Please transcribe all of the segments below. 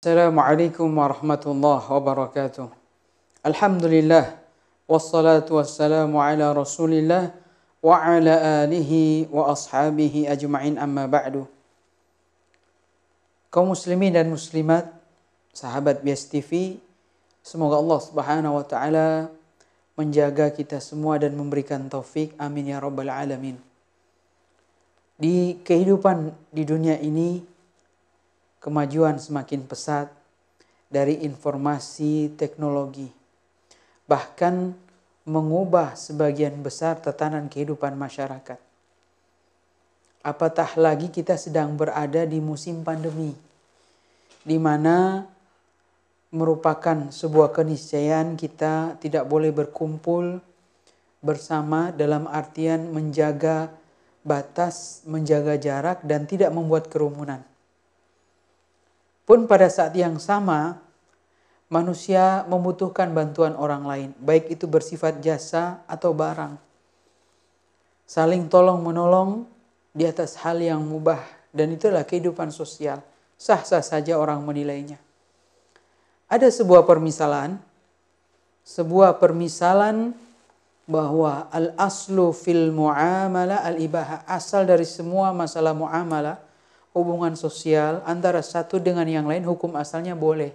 Assalamualaikum warahmatullahi wabarakatuh. Alhamdulillah wassalatu wassalamu ala Rasulillah wa ala alihi wa ashabihi ajma'in, amma ba'du. Kaum muslimin dan muslimat, sahabat Bias TV, semoga Allah Subhanahu wa taala menjaga kita semua dan memberikan taufik. Amin ya rabbal alamin. Di kehidupan di dunia ini, kemajuan semakin pesat dari informasi teknologi, bahkan mengubah sebagian besar tatanan kehidupan masyarakat. Apatah lagi kita sedang berada di musim pandemi, di mana merupakan sebuah keniscayaan kita tidak boleh berkumpul bersama dalam artian menjaga batas, menjaga jarak, dan tidak membuat kerumunan. Pun pada saat yang sama, manusia membutuhkan bantuan orang lain, baik itu bersifat jasa atau barang. Saling tolong-menolong di atas hal yang mubah, dan itulah kehidupan sosial. Sah-sah saja orang menilainya. Ada sebuah permisalan bahwa al-aslu fil muamalah al-ibaha, asal dari semua masalah muamalah, hubungan sosial antara satu dengan yang lain, hukum asalnya boleh.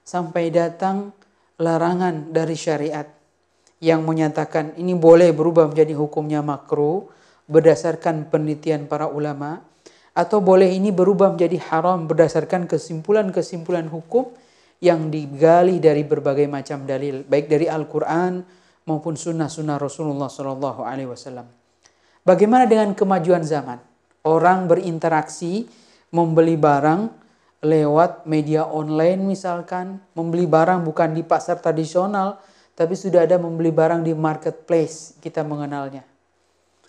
Sampai datang larangan dari syariat yang menyatakan ini boleh berubah menjadi hukumnya makruh berdasarkan penelitian para ulama, atau boleh ini berubah menjadi haram berdasarkan kesimpulan-kesimpulan hukum yang digali dari berbagai macam dalil, baik dari Al-Quran maupun sunnah-sunnah Rasulullah SAW. Bagaimana dengan kemajuan zaman? Orang berinteraksi, membeli barang lewat media online misalkan, membeli barang bukan di pasar tradisional, tapi sudah ada membeli barang di marketplace, kita mengenalnya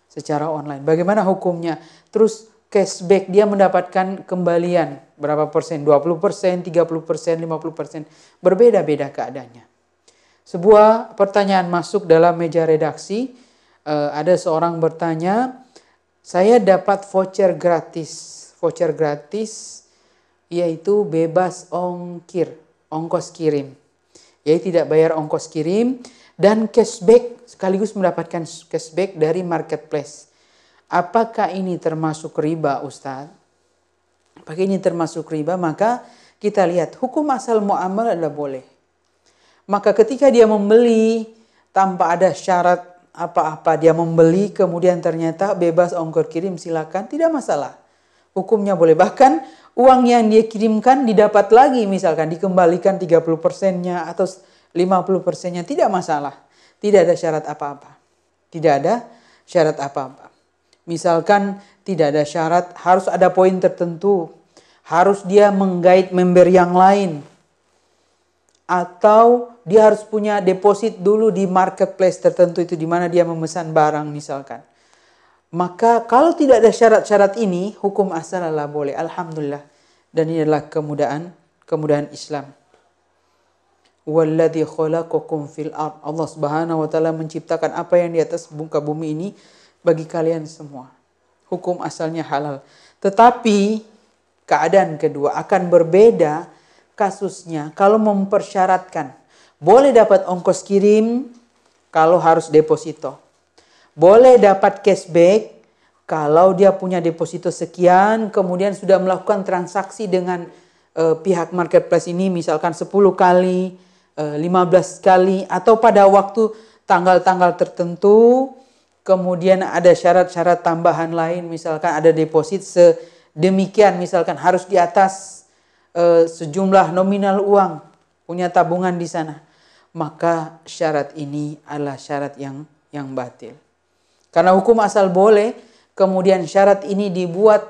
secara online. Bagaimana hukumnya? Terus cashback, dia mendapatkan kembalian berapa persen? 20%, 30%, 50%. Berbeda-beda keadaannya. Sebuah pertanyaan masuk dalam meja redaksi. Ada seorang bertanya, saya dapat voucher gratis yaitu bebas ongkos kirim. Yaitu tidak bayar ongkos kirim dan cashback, sekaligus mendapatkan cashback dari marketplace. Apakah ini termasuk riba, Ustaz? Apakah ini termasuk riba? Maka kita lihat hukum asal muamalah adalah boleh. Maka ketika dia membeli tanpa ada syarat apa-apa, dia membeli kemudian ternyata bebas ongkos kirim, silakan, tidak masalah. Hukumnya boleh. Bahkan uang yang dia kirimkan didapat lagi, misalkan dikembalikan 30%-nya atau 50%-nya, tidak masalah. Tidak ada syarat apa-apa. Tidak ada syarat apa-apa. Misalkan tidak ada syarat, harus ada poin tertentu. Harus dia menggait member yang lain. Atau dia harus punya deposit dulu di marketplace tertentu, itu di mana dia memesan barang misalkan. Maka kalau tidak ada syarat-syarat ini, hukum asal adalah boleh. Alhamdulillah. Dan ini adalah kemudahan Islam. Walladzi khalaqakum fil ard. Allah Subhanahu wa taala menciptakan apa yang di atas muka bumi ini bagi kalian semua. Hukum asalnya halal. Tetapi keadaan kedua akan berbeda kasusnya kalau mempersyaratkan. Boleh dapat ongkos kirim kalau harus deposito. Boleh dapat cashback kalau dia punya deposito sekian, kemudian sudah melakukan transaksi dengan pihak marketplace ini misalkan 10 kali, 15 kali, atau pada waktu tanggal-tanggal tertentu, kemudian ada syarat-syarat tambahan lain, misalkan ada deposit sedemikian, misalkan harus di atas sejumlah nominal uang, punya tabungan di sana, maka syarat ini adalah syarat yang batil. Karena hukum asal boleh, kemudian syarat ini dibuat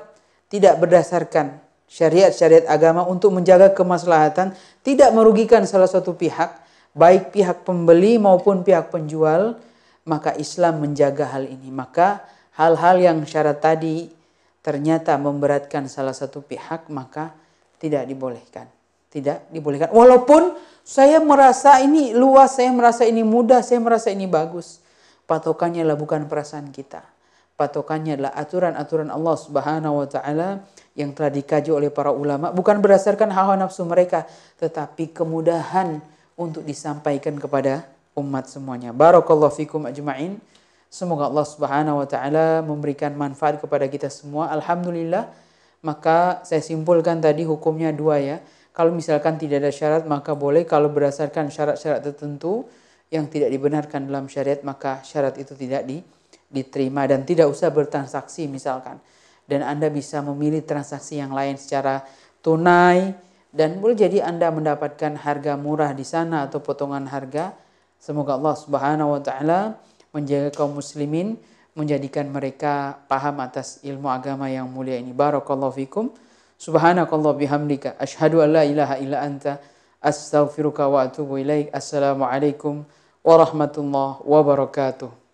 tidak berdasarkan syariat-syariat agama untuk menjaga kemaslahatan, tidak merugikan salah satu pihak, baik pihak pembeli maupun pihak penjual, maka Islam menjaga hal ini. Maka hal-hal yang syarat tadi ternyata memberatkan salah satu pihak, maka tidak dibolehkan. Tidak dibolehkan. Walaupun saya merasa ini luas, saya merasa ini mudah, saya merasa ini bagus. Patokannya adalah bukan perasaan kita. patokannya adalah aturan-aturan Allah Subhanahu wa taala yang telah dikaji oleh para ulama, bukan berdasarkan hawa nafsu mereka, tetapi kemudahan untuk disampaikan kepada umat semuanya. Barakallahu fikum ajma'in. Semoga Allah Subhanahu wa taala memberikan manfaat kepada kita semua. Alhamdulillah. Maka saya simpulkan tadi hukumnya dua ya. Kalau misalkan tidak ada syarat maka boleh, kalau berdasarkan syarat-syarat tertentu yang tidak dibenarkan dalam syariat maka syarat itu tidak diterima, dan tidak usah bertransaksi misalkan. Dan Anda bisa memilih transaksi yang lain secara tunai, dan boleh jadi Anda mendapatkan harga murah di sana atau potongan harga. Semoga Allah Subhanahu wa taala menjaga kaum muslimin, menjadikan mereka paham atas ilmu agama yang mulia ini. Barakallahu fikum. Subhanakallah bihamdika asyhadu an la ilaha illa anta astaghfiruka wa atubu ilaik. Assalamualaikum warahmatullahi wabarakatuh.